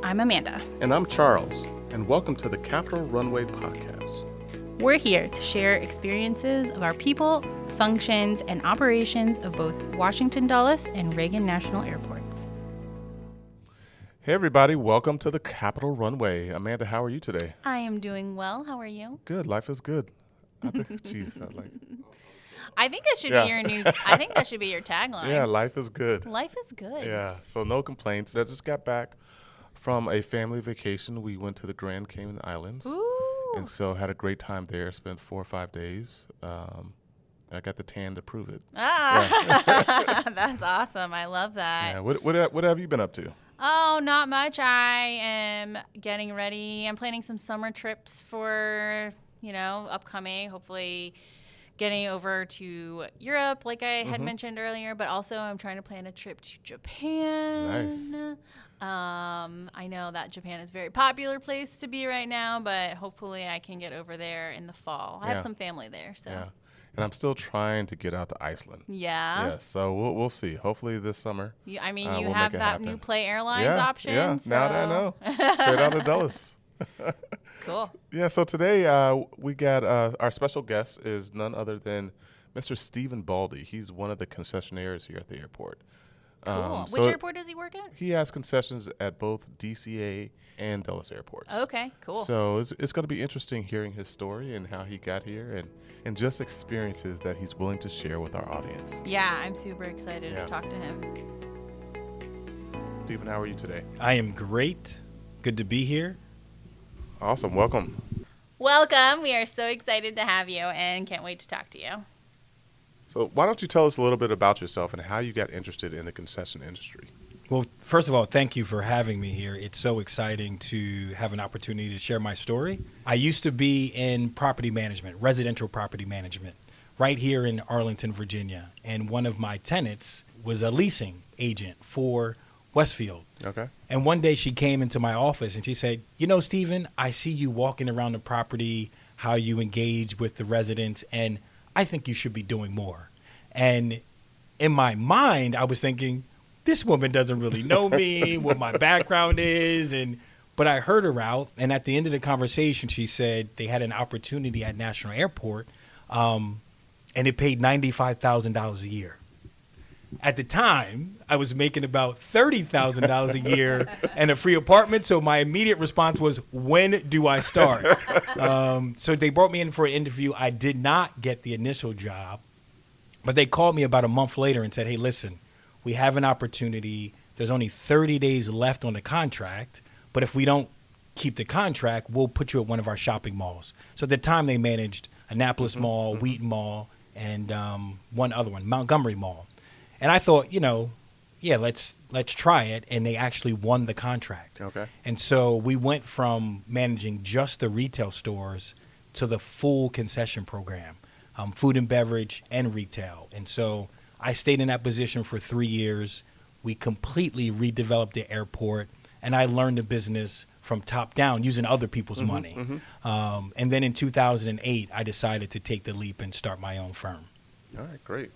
I'm Amanda. And I'm Charles, and welcome to the Capital Runway Podcast. We're here to share experiences of our people, functions, and operations of both Washington Dulles and Reagan National Airports. Hey everybody, welcome to the Capital Runway. Amanda, how are you today? I am doing well. How are you? Good, life is good. I think that should be your new. I think that should be your tagline. Yeah, life is good. Life is good. Yeah, so no complaints. I just got back from a family vacation. We went to the Grand Cayman Islands. Ooh. And so had a great time there. Spent 4 or 5 days. I got the tan to prove it. That's awesome. I love that. Yeah. What have you been up to? Oh, not much. I am getting ready. I'm planning some summer trips for, upcoming, hopefully getting over to Europe, like I had mentioned earlier, but also I'm trying to plan a trip to Japan. Nice. I know that Japan is a very popular place to be right now, but hopefully I can get over there in the fall. I have some family there, so. Yeah. And I'm still trying to get out to Iceland. Yeah. Yeah, so we'll see. Hopefully this summer. You we'll have that happen. new Play Airlines option. Yeah, so. now that I know. Straight out of Dulles. Cool. Yeah, so today we got our special guest is none other than Mr. Stephen Baldi. He's one of the concessionaires here at the airport. Cool. Which airport does he work at? He has concessions at both DCA and Dulles airports. Okay, cool. So it's going to be interesting hearing his story and how he got here and just experiences that he's willing to share with our audience. Yeah, I'm super excited to talk to him. Stephen, how are you today? I am great. Good to be here. Awesome. Welcome. Welcome. We are so excited to have you and can't wait to talk to you. So why don't you tell us a little bit about yourself and how you got interested in the concession industry? Well, first of all, thank you for having me here. It's so exciting to have an opportunity to share my story. I used to be in property management, residential property management, right here in Arlington, Virginia. And one of my tenants was a leasing agent for Westfield. Okay. And one day she came into my office and she said, Stephen, I see you walking around the property, how you engage with the residents, and I think you should be doing more. And in my mind, I was thinking, this woman doesn't really know me, what my background is. But I heard her out. And at the end of the conversation, she said they had an opportunity at National Airport and it paid $95,000 a year. At the time, I was making about $30,000 a year and a free apartment. So my immediate response was, when do I start? So they brought me in for an interview. I did not get the initial job, but they called me about a month later and said, hey, listen, we have an opportunity. There's only 30 days left on the contract, but if we don't keep the contract, we'll put you at one of our shopping malls. So at the time, they managed Annapolis Mall, Wheaton Mall, and one other one, Montgomery Mall. And I thought, let's try it. And they actually won the contract. Okay. And so we went from managing just the retail stores to the full concession program, food and beverage and retail. And so I stayed in that position for 3 years. We completely redeveloped the airport, and I learned the business from top down using other people's money. And then in 2008, I decided to take the leap and start my own firm. All right, great.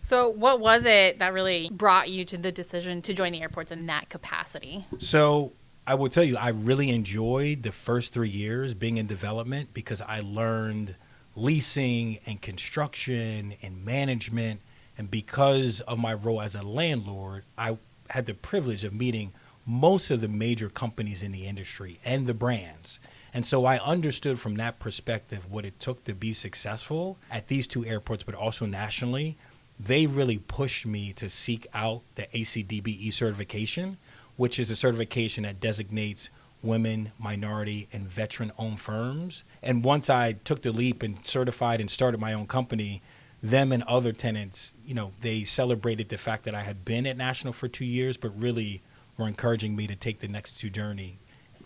So what was it that really brought you to the decision to join the airports in that capacity? So I will tell you, I really enjoyed the first 3 years being in development because I learned leasing and construction and management. And because of my role as a landlord, I had the privilege of meeting most of the major companies in the industry and the brands. And so I understood from that perspective what it took to be successful at these two airports, but also nationally. They really pushed me to seek out the ACDBE certification, which is a certification that designates women, minority, and veteran-owned firms. And once I took the leap and certified and started my own company, them and other tenants, they celebrated the fact that I had been at National for 2 years, but really were encouraging me to take the next journey.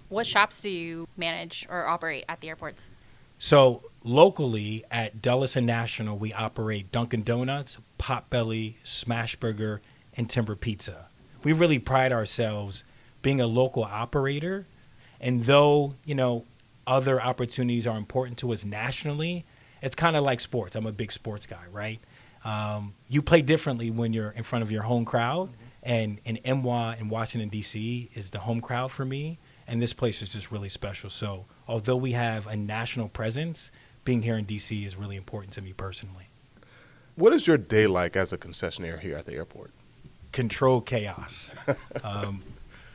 What shops do you manage or operate at the airports? So locally at Dulles and National, we operate Dunkin' Donuts, Potbelly, Smashburger, and Timber Pizza. We really pride ourselves being a local operator. And though, other opportunities are important to us nationally, it's kind of like sports. I'm a big sports guy, right? You play differently when you're in front of your home crowd And MY in Washington, D.C. is the home crowd for me. And this place is just really special. So although we have a national presence, being here in D.C. is really important to me personally. What is your day like as a concessionaire here at the airport? Control chaos.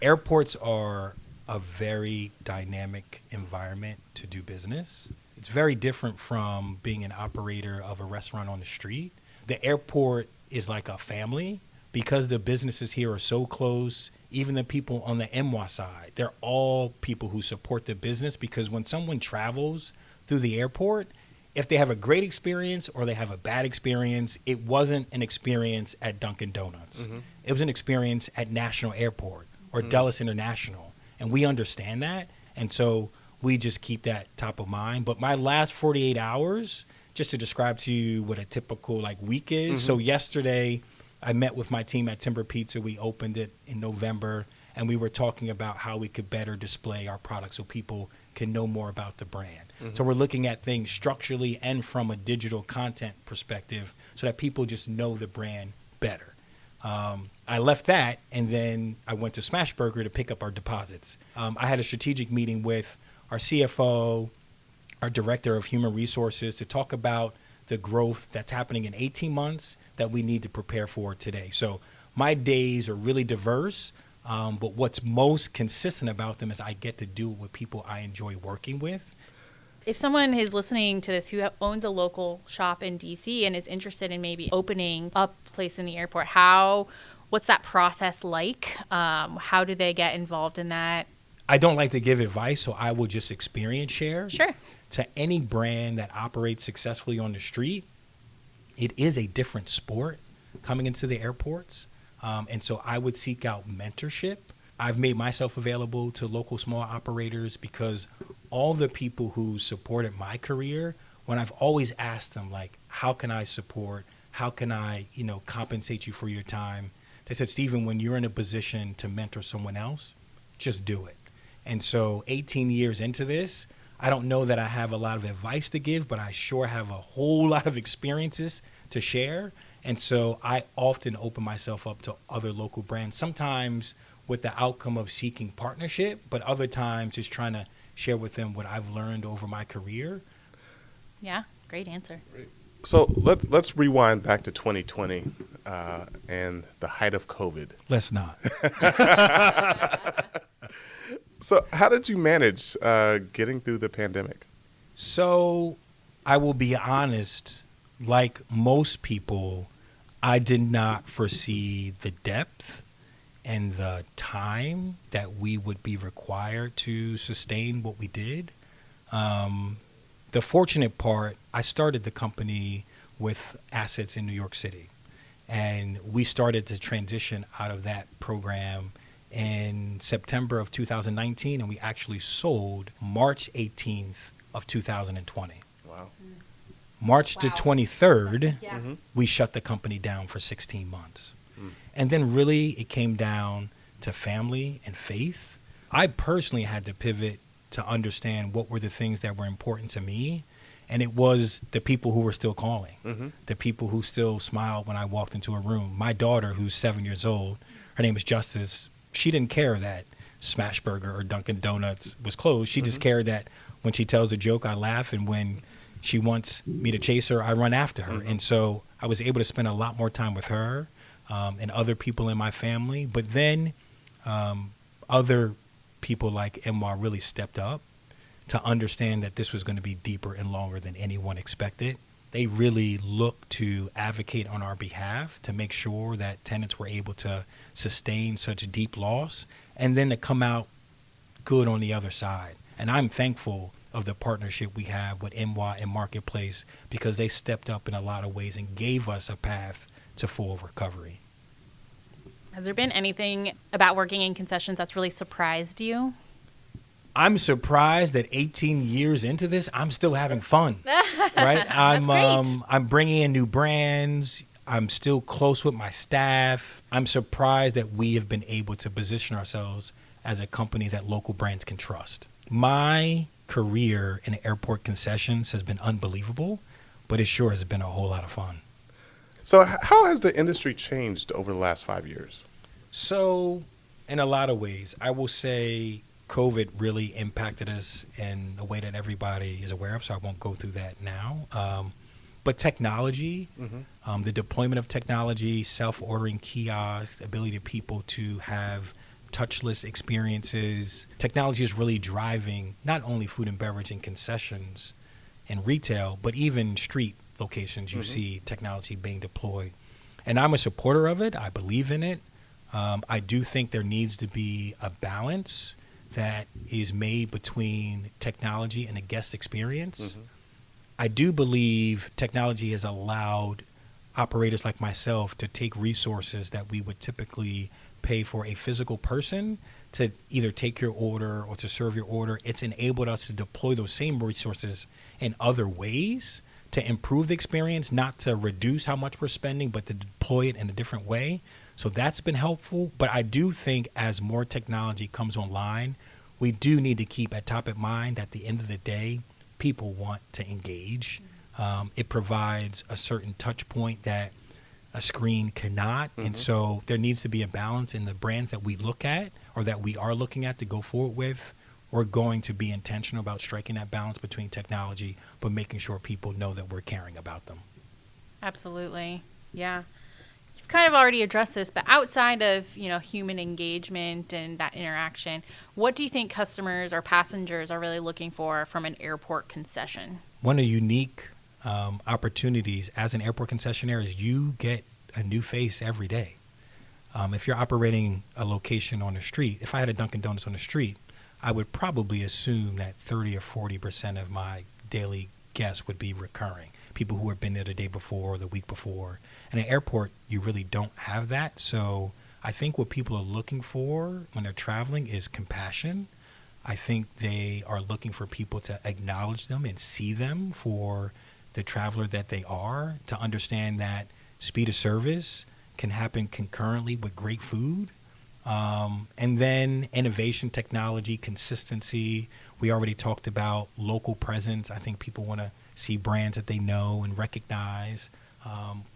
Airports are a very dynamic environment to do business. It's very different from being an operator of a restaurant on the street. The airport is like a family because the businesses here are so close. Even the people on the MY side, they're all people who support the business, because when someone travels through the airport, if they have a great experience or they have a bad experience, it wasn't an experience at Dunkin' Donuts. Mm-hmm. It was an experience at National Airport or Dulles International. And we understand that. And so we just keep that top of mind. But my last 48 hours, just to describe to you what a typical week is. So yesterday I met with my team at Timber Pizza. We opened it in November, and we were talking about how we could better display our products so people can know more about the brand. So we're looking at things structurally and from a digital content perspective so that people just know the brand better. I left that, and then I went to Smashburger to pick up our deposits. I had a strategic meeting with our CFO, our director of human resources, to talk about the growth that's happening in 18 months that we need to prepare for today. So my days are really diverse, but what's most consistent about them is I get to do it with people I enjoy working with. If someone is listening to this who owns a local shop in DC and is interested in maybe opening up a place in the airport, what's that process like? How do they get involved in that? I don't like to give advice, so I will just experience share. Sure. To any brand that operates successfully on the street, it is a different sport coming into the airports. And so I would seek out mentorship. I've made myself available to local small operators because all the people who supported my career, when I've always asked them, how can I support? How can I, compensate you for your time? They said, Stephen, when you're in a position to mentor someone else, just do it. And so 18 years into this, I don't know that I have a lot of advice to give, but I sure have a whole lot of experiences to share. And so I often open myself up to other local brands, sometimes with the outcome of seeking partnership, but other times just trying to share with them what I've learned over my career. Yeah, great answer. So let's rewind back to 2020 and the height of COVID. Let's not. So how did you manage getting through the pandemic? So I will be honest, like most people, I did not foresee the depth and the time that we would be required to sustain what we did. The fortunate part, I started the company with assets in New York City, and we started to transition out of that program in September of 2019, and we actually sold March 18th of 2020. Wow. March the 23rd, we shut the company down for 16 months. And then really it came down to family and faith. I personally had to pivot to understand what were the things that were important to me. And it was the people who were still calling, the people who still smiled when I walked into a room. My daughter, who's 7 years old, her name is Justice. She didn't care that Smashburger or Dunkin' Donuts was closed. She just cared that when she tells a joke, I laugh. And when she wants me to chase her, I run after her. And so I was able to spend a lot more time with her and other people in my family. But then other people like MY really stepped up to understand that this was going to be deeper and longer than anyone expected. They really looked to advocate on our behalf to make sure that tenants were able to sustain such deep loss and then to come out good on the other side. And I'm thankful of the partnership we have with MY and Marketplace because they stepped up in a lot of ways and gave us a path to full recovery. Has there been anything about working in concessions that's really surprised you? I'm surprised that 18 years into this, I'm still having fun, right? I'm bringing in new brands. I'm still close with my staff. I'm surprised that we have been able to position ourselves as a company that local brands can trust. My career in airport concessions has been unbelievable, but it sure has been a whole lot of fun. So how has the industry changed over the last 5 years? So, in a lot of ways, I will say COVID really impacted us in a way that everybody is aware of, so I won't go through that now. But technology, the deployment of technology, self-ordering kiosks, ability of people to have touchless experiences. Technology is really driving not only food and beverage and concessions and retail, but even street locations you see technology being deployed. And I'm a supporter of it. I believe in it. I do think there needs to be a balance that is made between technology and the guest experience. I do believe technology has allowed operators like myself to take resources that we would typically pay for a physical person to either take your order or to serve your order. It's enabled us to deploy those same resources in other ways to improve the experience, not to reduce how much we're spending, but to deploy it in a different way. So that's been helpful. But I do think as more technology comes online, we do need to keep at top of mind at the end of the day, people want to engage. It provides a certain touch point that a screen cannot. And so there needs to be a balance in the brands that we look at or that we are looking at to go forward with. We're going to be intentional about striking that balance between technology, but making sure people know that we're caring about them. Absolutely. Yeah. You've kind of already addressed this, but outside of, human engagement and that interaction, what do you think customers or passengers are really looking for from an airport concession? One of the unique opportunities as an airport concessionaire is you get a new face every day. If you're operating a location on the street, if I had a Dunkin' Donuts on the street, I would probably assume that 30 or 40% of my daily guests would be recurring. People who have been there the day before or the week before. And at an airport, you really don't have that. So I think what people are looking for when they're traveling is compassion. I think they are looking for people to acknowledge them and see them for the traveler that they are, to understand that speed of service can happen concurrently with great food. And then innovation, technology, consistency. We already talked about local presence. I think people want to see brands that they know and recognize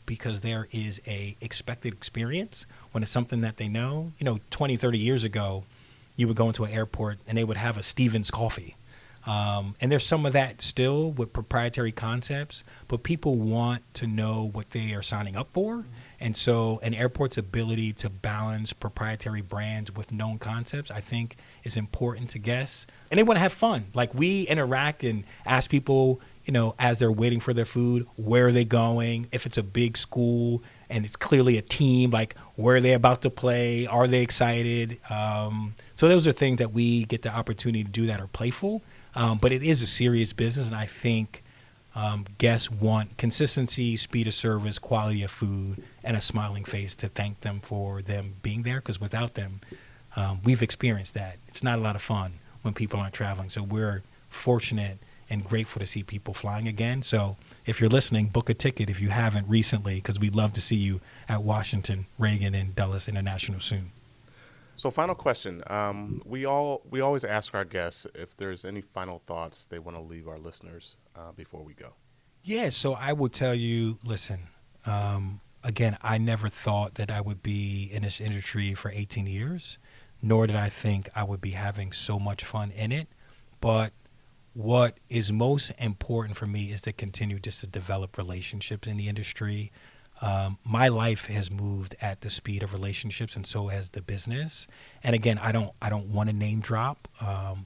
because there is a expected experience when it's something that they know. 20, 30 years ago, you would go into an airport and they would have a Stevens coffee. And there's some of that still with proprietary concepts, but people want to know what they are signing up for. And so an airport's ability to balance proprietary brands with known concepts, I think, is important to guests. And they want to have fun. Like, we interact and ask people, as they're waiting for their food, where are they going? If it's a big school and it's clearly a team, like, where are they about to play? Are they excited? So those are things that we get the opportunity to do that are playful. But it is a serious business, and I think guests want consistency, speed of service, quality of food, and a smiling face to thank them for them being there, because without them, we've experienced that. It's not a lot of fun when people aren't traveling. So we're fortunate and grateful to see people flying again. So if you're listening, book a ticket if you haven't recently, because we'd love to see you at Washington, Reagan, and Dulles International soon. So final question. We always ask our guests if there's any final thoughts they want to leave our listeners before we go. Yeah, so I will tell you, listen, again, I never thought that I would be in this industry for 18 years, nor did I think I would be having so much fun in it. But what is most important for me is to continue just to develop relationships in the industry. My life has moved at the speed of relationships, and so has the business. And again, I don't want to name drop,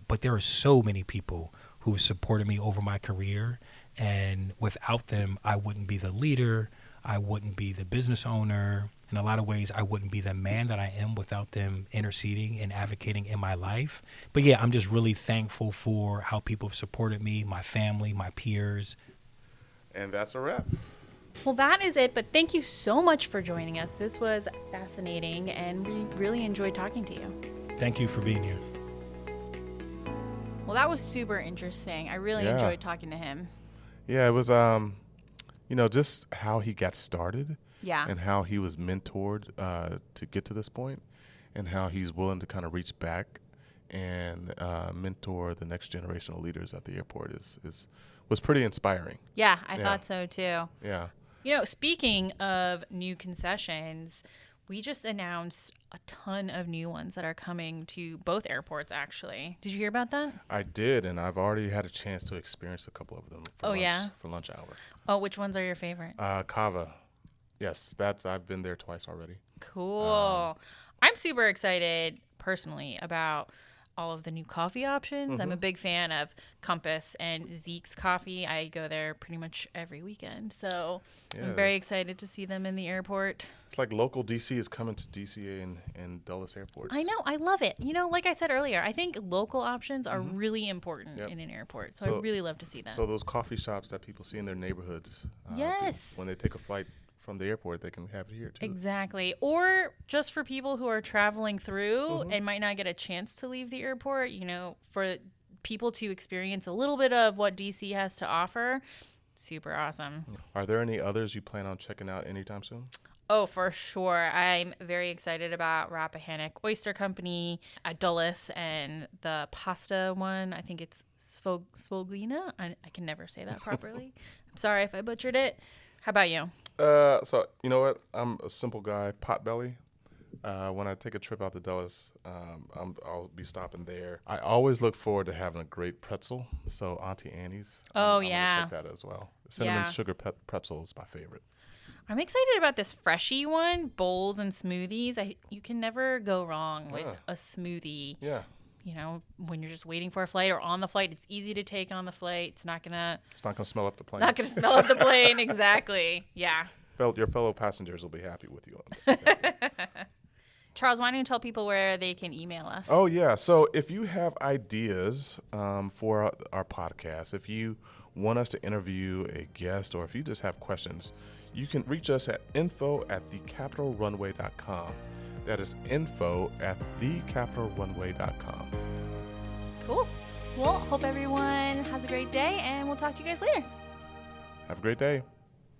but there are so many people who have supported me over my career, and without them, I wouldn't be the leader. I wouldn't be the business owner. In a lot of ways, I wouldn't be the man that I am without them interceding and advocating in my life. But yeah, I'm just really thankful for how people have supported me, my family, my peers. And that's a wrap. Well, that is it, but thank you so much for joining us. This was fascinating, and we really enjoyed talking to you. Thank you for being here. Well, that was super interesting. I really enjoyed talking to him. Yeah, it was, just how he got started. Yeah. And how he was mentored to get to this point, and how he's willing to kind of reach back and mentor the next generation of leaders at the airport was pretty inspiring. Yeah, I thought so too. Yeah. Speaking of new concessions, We just announced a ton of new ones that are coming to both airports, actually. Did you hear about that? I did, and I've already had a chance to experience a couple of them for for lunch hour. Oh, which ones are your favorite? Kava. Yes, I've been there twice already. Cool. I'm super excited personally about all of the new coffee options. I'm a big fan of Compass and Zeke's coffee. I go there pretty much every weekend. So I'm very excited to see them in the airport. It's like local DC is coming to DCA and Dulles airports. I know. I love it. You know, like I said earlier, I think local options are really important in an airport. So I really love to see that. So those coffee shops that people see in their neighborhoods, when they take a flight from the airport, they can have it here too. Exactly. Or just for people who are traveling through and might not get a chance to leave the airport, you know, for people to experience a little bit of what DC has to offer. Super awesome. Are there any others you plan on checking out anytime soon? Oh, for sure. I'm very excited about Rappahannock Oyster Company at Dulles and the pasta one. I think it's Svoglina. I can never say that properly. I'm sorry if I butchered it. How about you? So you know what? I'm a simple guy. Potbelly. When I take a trip out to Dulles, I'll be stopping there. I always look forward to having a great pretzel. So Auntie Annie's. I'm gonna check that as well. Cinnamon sugar pretzel is my favorite. I'm excited about this Freshie one, bowls and smoothies. You can never go wrong with a smoothie. Yeah. You know, when you're just waiting for a flight or on the flight, it's easy to take on the flight. It's not gonna smell up the plane. Not gonna smell up the plane. Exactly. Yeah. Your fellow passengers will be happy with you on that. Charles, why don't you tell people where they can email us? Oh, yeah. So if you have ideas for our podcast, if you want us to interview a guest, or if you just have questions, you can reach us at info@thecapitalrunway.com. That is info@thecapitalrunway.com. Cool. Well, hope everyone has a great day, and we'll talk to you guys later. Have a great day.